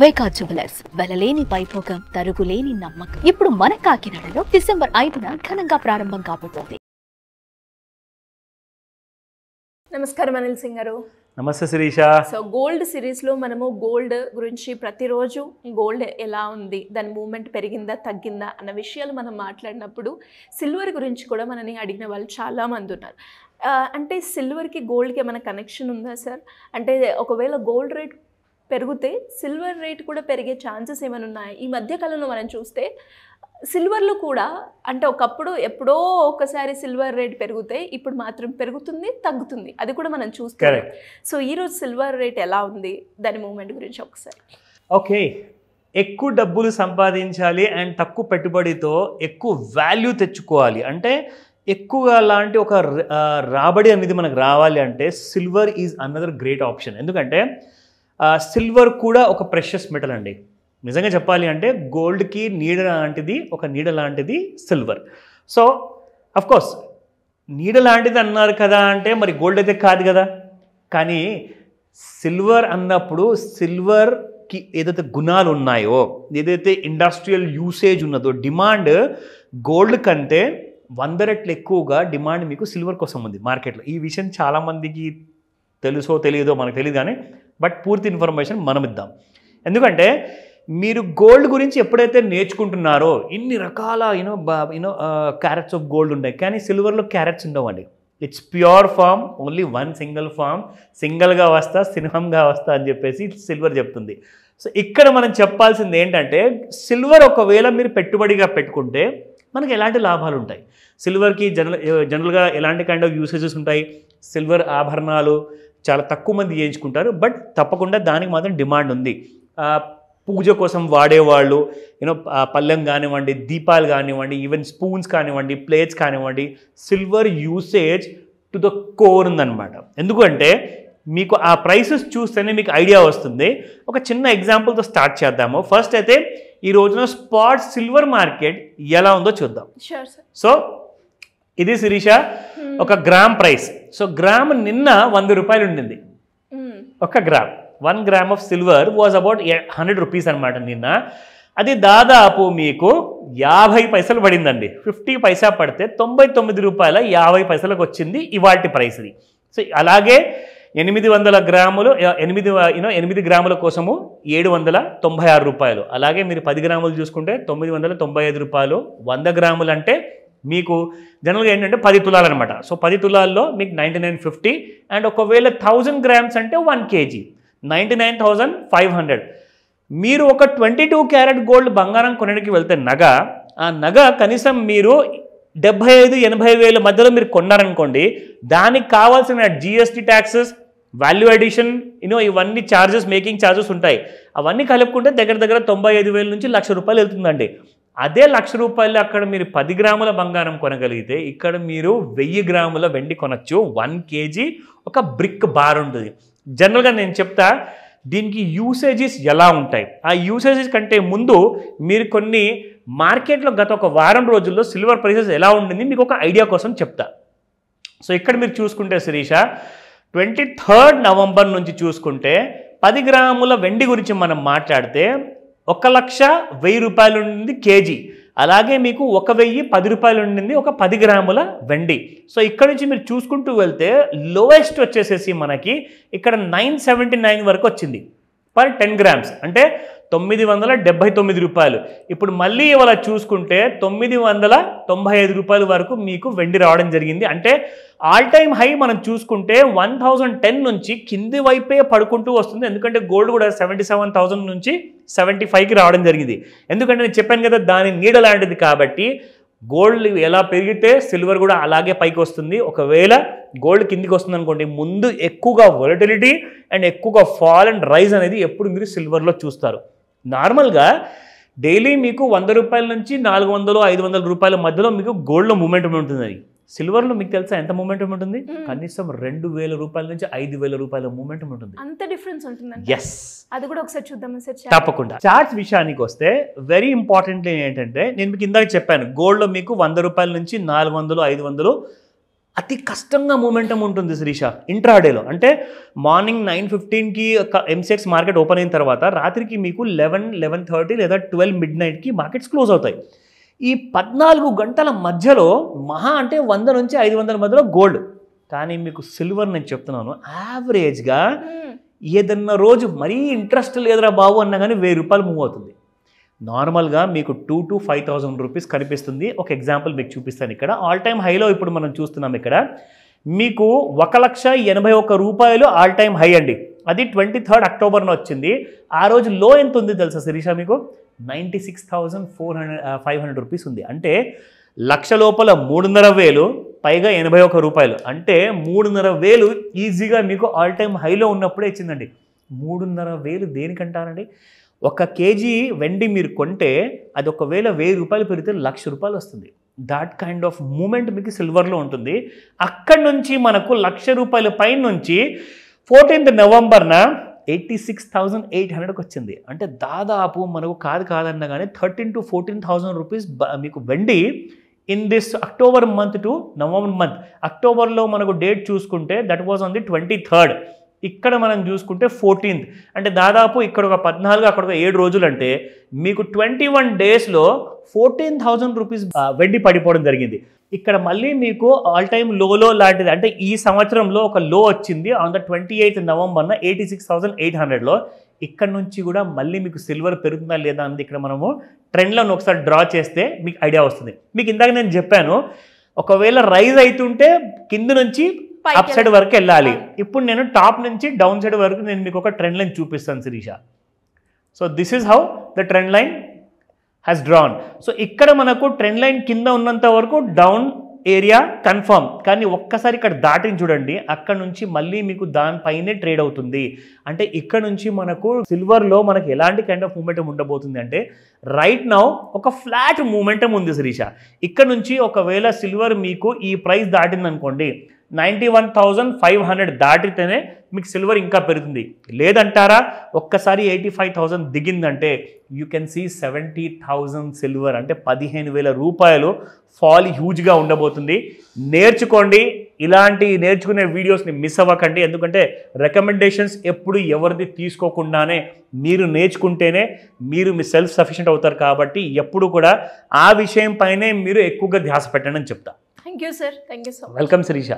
వైకా jewellers వెలలేని Vaibhogam తరుగులేని నమ్మకం. ఇప్పుడు మన కాకినాడలో డిసెంబర్ 5న ఘనంగా ప్రారంభం కాబోతోంది. నమస్కారం అనిల్ సింగ్ గారు. నమస్తే శిరీష. సో గోల్డ్ సిరీస్లో మనము గోల్డ్ గురించి ప్రతిరోజు గోల్డ్ ఎలా ఉంది, దాని మూమెంట్ పెరిగిందా తగ్గిందా అన్న విషయాలు మనం మాట్లాడినప్పుడు సిల్వర్ గురించి కూడా మనని అడిగిన వాళ్ళు చాలామంది ఉన్నారు. అంటే సిల్వర్కి గోల్డ్కి ఏమైనా కనెక్షన్ ఉందా సార్? అంటే ఒకవేళ గోల్డ్ రేట్ పెరిగితే సిల్వర్ రేట్ కూడా పెరిగే ఛాన్సెస్ ఏమైనా ఉన్నాయి? ఈ మధ్యకాలంలో మనం చూస్తే సిల్వర్లో కూడా అంటే ఒకప్పుడు ఎప్పుడో ఒకసారి సిల్వర్ రేట్ పెరిగితే ఇప్పుడు మాత్రం పెరుగుతుంది తగ్గుతుంది, అది కూడా మనం చూస్తాం. సో ఈరోజు సిల్వర్ రేట్ ఎలా ఉంది, దాని మూమెంట్ గురించి ఒకసారి. ఓకే, ఎక్కువ డబ్బులు సంపాదించాలి అండ్ తక్కువ పెట్టుబడితో ఎక్కువ వాల్యూ తెచ్చుకోవాలి అంటే ఎక్కువగా లాంటి ఒక రాబడి అనేది మనకు రావాలి అంటే silver is another great option. ఎందుకంటే సిల్వర్ కూడా ఒక ప్రెషియస్ మెటల్ అండి. నిజంగా చెప్పాలి అంటే గోల్డ్కి నీడ లాంటిది, ఒక నీడ లాంటిది సిల్వర్. సో అఫ్కోర్స్ నీడ లాంటిది అన్నారు కదా అంటే మరి గోల్డ్ అయితే కాదు కదా. కానీ సిల్వర్ అన్నప్పుడు సిల్వర్కి ఏదైతే గుణాలు ఉన్నాయో, ఏదైతే ఇండస్ట్రియల్ యూసేజ్ ఉన్నదో, డిమాండ్ గోల్డ్ కంటే 100 రెట్లు ఎక్కువగా డిమాండ్ మీకు సిల్వర్ కోసం ఉంది మార్కెట్లో. ఈ విషయం చాలామందికి తెలుసో తెలియదో మనకు తెలియదు, కానీ బట్ పూర్తి ఇన్ఫర్మేషన్ మనం ఇద్దాం. ఎందుకంటే మీరు గోల్డ్ గురించి ఎప్పుడైతే నేర్చుకుంటున్నారో ఇన్ని రకాల క్యారెట్స్ ఆఫ్ గోల్డ్ ఉంటాయి, కానీ సిల్వర్లో క్యారెట్స్ ఉండవండి. It's pure form, only one single form, సింగిల్గా వస్తా సింహంగా వస్తా అని చెప్పేసి సిల్వర్ చెప్తుంది. సో ఇక్కడ మనం చెప్పాల్సింది ఏంటంటే సిల్వర్ ఒకవేళ మీరు పెట్టుబడిగా పెట్టుకుంటే మనకి ఎలాంటి లాభాలు ఉంటాయి. సిల్వర్కి జనరల్గా ఎలాంటి కైండ్ ఆఫ్ యూసేజెస్ ఉంటాయి. సిల్వర్ ఆభరణాలు చాలా తక్కువ మంది చేయించుకుంటారు, బట్ తప్పకుండా దానికి మాత్రం డిమాండ్ ఉంది. పూజ కోసం వాడేవాళ్ళు పళ్ళెం కానివ్వండి, దీపాలు కానివ్వండి, ఈవెన్ స్పూన్స్ కానివ్వండి, ప్లేట్స్ కానివ్వండి, silver usage to the core ఉందన్నమాట. ఎందుకంటే మీకు ఆ ప్రైసెస్ చూస్తేనే మీకు ఐడియా వస్తుంది. ఒక చిన్న ఎగ్జాంపుల్తో స్టార్ట్ చేద్దాము. ఫస్ట్ అయితే ఈ రోజున స్పాట్ సిల్వర్ మార్కెట్ ఎలా ఉందో చూద్దాం. సో ఇది శిరీష ఒక గ్రామ్ ప్రైస్. సో గ్రామ్ నిన్న 100 రూపాయలు ఉండింది. ఒక gram, 1 gram of silver was about 100 rupees అనమాట నిన్న. అది దాదాపు మీకు 50 పైసలు పడిందండి. 50 పైసా పడితే 99 రూపాయల 50 పైసలకు వచ్చింది ఇవాల్టి ప్రైస్ ఇది. సో అలాగే 800 గ్రాములు 8 గ్రాముల కోసము 796 రూపాయలు. అలాగే మీరు 10 గ్రాములు చూసుకుంటే 995 రూపాయలు. 100 గ్రాములు అంటే మీకు జనరల్గా ఏంటంటే 10 తులాలు అనమాట. సో 10 తులాల్లో మీకు 9950, అండ్ ఒకవేళ 1000 గ్రామ్స్ అంటే 1 కేజీ 99,500. మీరు ఒక 22 క్యారెట్ గోల్డ్ బంగారం కొనడానికి వెళ్తే ఆ నగ కనీసం మీరు 75-80 వేల మధ్యలో మీరు కొన్నారనుకోండి, దానికి కావాల్సిన GST ట్యాక్సెస్, వాల్యూ అడిషన్, ఇవన్నీ ఛార్జెస్, మేకింగ్ ఛార్జెస్ ఉంటాయి. అవన్నీ కలుపుకుంటే దగ్గర 95,000 నుంచి 1,00,000 రూపాయలు వెళ్తుందండి. అదే 1,00,000 రూపాయలు అక్కడ మీరు 10 గ్రాముల బంగారం కొనగలిగితే ఇక్కడ మీరు 1000 గ్రాముల వెండి కొనచ్చు. 1 కేజీ ఒక బ్రిక్ బార్ ఉంటుంది. జనరల్గా నేను చెప్తా దీనికి యూసేజెస్ ఎలా ఉంటాయి. ఆ యూసేజెస్ కంటే ముందు మీరు కొన్ని మార్కెట్లో గత ఒక వారం రోజుల్లో సిల్వర్ ప్రైసెస్ ఎలా ఉండింది మీకు ఒక ఐడియా కోసం చెప్తా. సో ఇక్కడ మీరు చూసుకుంటే శిరీష 23 నవంబర్ నుంచి చూసుకుంటే 10 గ్రాముల వెండి గురించి మనం మాట్లాడితే 1,10,000 రూపాయలు ఉండింది కేజీ. అలాగే మీకు 1,010 రూపాయలు ఉండింది ఒక 10 గ్రాముల వెండి. సో ఇక్కడ నుంచి మీరు చూసుకుంటూ వెళ్తే లోయెస్ట్ వచ్చేసేసి మనకి ఇక్కడ 979 వరకు వచ్చింది పర్ 10 గ్రామ్స్, అంటే 979 రూపాయలు. ఇప్పుడు మళ్ళీ ఇవాళ చూసుకుంటే 995 రూపాయల వరకు మీకు వెండి రావడం జరిగింది. అంటే ఆల్ టైమ్ హై మనం చూసుకుంటే 1010 నుంచి కింది వైపే పడుకుంటూ వస్తుంది. ఎందుకంటే గోల్డ్ కూడా 77,000 నుంచి 75కి రావడం జరిగింది. ఎందుకంటే నేను చెప్పాను కదా దాని నీడ లాంటిది కాబట్టి గోల్డ్ ఎలా పెరిగితే సిల్వర్ కూడా అలాగే పైకి వస్తుంది. ఒకవేళ గోల్డ్ కిందికి వస్తుంది అనుకోండి, ముందు ఎక్కువగా వొలటిలిటీ అండ్ ఎక్కువగా ఫాల్ అండ్ రైజ్ అనేది ఎప్పుడు మీరు సిల్వర్లో చూస్తారు. నార్మల్గా డైలీ మీకు 100 రూపాయల నుంచి 400-500 రూపాయల మధ్యలో మీకు గోల్డ్లో మూమెంటం ఉంటుంది. సిల్వర్లో మీకు తెలుసా ఎంత మూమెంటం ఉంటుంది? కనీసం 2,000 రూపాయల నుంచి 5,000 రూపాయల మూమెంటం ఉంటుంది. అంత డిఫరెన్స్ ఉంటుంది. ఎస్, అది కూడా ఒకసారి చూద్దాం సార్. తప్పకుండా. చార్ట్స్ విషయానికి వస్తే వెరీ ఇంపార్టెంట్ ఏంటంటే నేను మీకు ఇందాక చెప్పాను గోల్డ్లో మీకు 100 రూపాయల నుంచి 400-500 అతి కష్టంగా మూమెంటం ఉంటుంది శిరీష ఇంట్రాడేలో. అంటే మార్నింగ్ 9:15కి ఎంసెక్స్ మార్కెట్ ఓపెన్ అయిన తర్వాత రాత్రికి మీకు 11:30 లేదా 12 midnightకి మార్కెట్స్ క్లోజ్ అవుతాయి. ఈ 14 గంటల మధ్యలో మహా అంటే 100 నుంచి 500 మధ్యలో గోల్డ్. కానీ మీకు సిల్వర్ నేను చెప్తున్నాను యావరేజ్గా ఏదన్నా రోజు మరీ ఇంట్రెస్ట్ లేదురా బాబు అన్నా కానీ 1000 రూపాయలు మూవ్ అవుతుంది. నార్మల్గా మీకు 2,000 to 5,000 రూపీస్ కనిపిస్తుంది. ఒక ఎగ్జాంపుల్ మీకు చూపిస్తాను. ఇక్కడ ఆల్ టైమ్ హైలో ఇప్పుడు మనం చూస్తున్నాం. ఇక్కడ మీకు 1,81,000 రూపాయలు ఆల్ టైమ్ హై అండి. అది 23rd అక్టోబర్న వచ్చింది. ఆ రోజు లో ఎంత ఉంది తెలుసా శిరీష మీకు? 96,500 రూపీస్ ఉంది. అంటే లక్ష లోపల 3,500 పైగా 81 రూపాయలు, అంటే 3,500 ఈజీగా మీకు ఆల్ టైమ్ హైలో ఉన్నప్పుడే ఇచ్చిందండి. 3,500 దేనికంటారండి? 1 కేజీ వెండి మీరు కొంటే అది ఒకవేళ 1000 రూపాయలు పెరిగితే 1,00,000 రూపాయలు వస్తుంది. దాట్ కైండ్ ఆఫ్ మూమెంట్ మీకు సిల్వర్లో ఉంటుంది. అక్కడి నుంచి మనకు 1,00,000 రూపాయల పైన నుంచి 14th నవంబర్న 86,800కి వచ్చింది. అంటే దాదాపు మనకు కాదన్నా కానీ 13,000 to 14,000 రూపీస్ మీకు వెండి in this October month to November month. అక్టోబర్లో మనకు డేట్ చూసుకుంటే that was on the 23rd. ఇక్కడ మనం చూసుకుంటే 14th. అంటే దాదాపు ఇక్కడ ఒక 14 అక్కడ ఒక 7 రోజులు, అంటే మీకు 21 డేస్లో 14,000 రూపీస్ వెండి పడిపోవడం జరిగింది. ఇక్కడ మళ్ళీ మీకు ఆల్ టైమ్ లోలో లాంటిది, అంటే ఈ సంవత్సరంలో ఒక లో వచ్చింది ఆన్ ద 28th నవంబర్న 86,800లో. ఇక్కడ నుంచి కూడా మళ్ళీ మీకు సిల్వర్ పెరుగుతుందా లేదా అన్నది ఇక్కడ మనము ట్రెండ్లను ఒకసారి డ్రా చేస్తే మీకు ఐడియా వస్తుంది. మీకు ఇందాక నేను చెప్పాను ఒకవేళ రైజ్ అవుతుంటే కింద నుంచి అప్ సైడ్ వరకు వెళ్ళాలి. ఇప్పుడు నేను టాప్ నుంచి డౌన్ సైడ్ వరకు నేను మీకు ఒక ట్రెండ్ లైన్ చూపిస్తాను Sirisha. So this is how the trend line has drawn. సో ఇక్కడ మనకు ట్రెండ్ లైన్ కింద ఉన్నంత వరకు డౌన్ ఏరియా కన్ఫర్మ్, కానీ ఒక్కసారి ఇక్కడ దాటిని చూడండి, అక్కడ నుంచి మళ్ళీ మీకు దానిపైనే ట్రేడ్ అవుతుంది. అంటే ఇక్కడ నుంచి మనకు సిల్వర్లో మనకు ఎలాంటి కైండ్ ఆఫ్ మూమెంటం ఉండబోతుంది అంటే రైట్ నౌ ఒక ఫ్లాట్ మూమెంటం ఉంది శిరీష. ఇక్కడ నుంచి ఒకవేళ సిల్వర్ మీకు ఈ ప్రైస్ దాటింది అనుకోండి 91,500 దాటితేనే మీకు సిల్వర్ ఇంకా పెరుగుతుంది. లేదంటారా ఒక్కసారి 85,000 దిగిందంటే యూ కెన్ సీ 70,000 సిల్వర్, అంటే 15,000 రూపాయలు ఫాల్ హ్యూజ్గా ఉండబోతుంది. నేర్చుకోండి, ఇలాంటి నేర్చుకునే వీడియోస్ని మిస్ అవ్వకండి. ఎందుకంటే రికమెండేషన్స్ ఎప్పుడు ఎవరిది తీసుకోకుండానే మీరు నేర్చుకుంటేనే మీరు మీ సెల్ఫ్ సఫిషియెంట్ అవుతారు. కాబట్టి ఎప్పుడు కూడా ఆ విషయం పైనే మీరు ఎక్కువగా ధ్యాస పెట్టండి అని చెప్తా. Thank you sir. Thank you so much. Welcome Sirisha.